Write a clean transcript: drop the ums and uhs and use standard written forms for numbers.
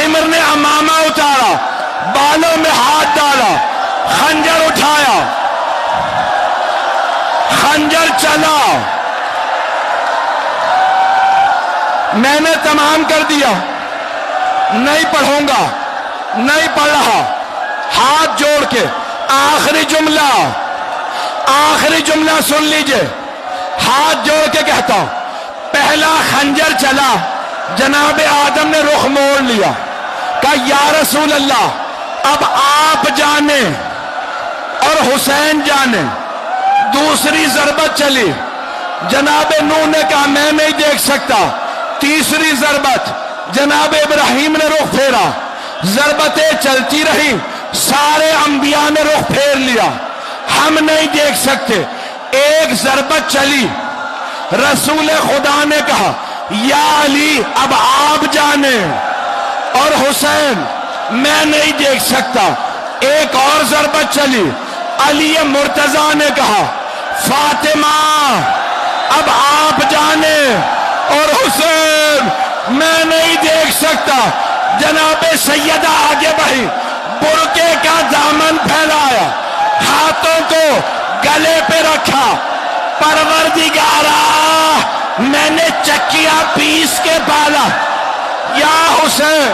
خمر نے امامہ اتارا، بالوں میں ہاتھ ڈالا، خنجر اٹھایا، خنجر چلا۔ میں نے تمام کر دیا، نہیں پڑھوں گا، نہیں پڑھ رہا، ہاتھ جوڑ کے آخری جملہ سن لیجئے، ہاتھ جوڑ کے کہتا ہوں، پہلا خنجر چلا، جناب آدم نے رخ موڑ لیا، کہا یا رسول اللہ اب آپ جانے اور حسین جانے۔ دوسری ضربت چلی، جناب نوح نے کہا میں نہیں دیکھ سکتا۔ تیسری ضربت، جناب ابراہیم نے رخ پھیرا، ضربتیں چلتی رہی، سارے انبیاء نے رخ پھیر لیا، ہم نہیں دیکھ سکتے۔ ایک ضربت چلی، رسول خدا نے کہا یا علی اب آپ جانے اور حسین میں نہیں دیکھ سکتا۔ ایک اور ضربت چلی، علی مرتضیٰ نے کہا فاطمہ اب آپ جانے اور حسین میں نہیں دیکھ سکتا۔ جناب سیدہ آگے بڑھی، برقعے کا دامن پھیلایا، ہاتھوں کو گلے پہ رکھا، پروردگارا میں نے چکیا پیس کے پالا، یا حسین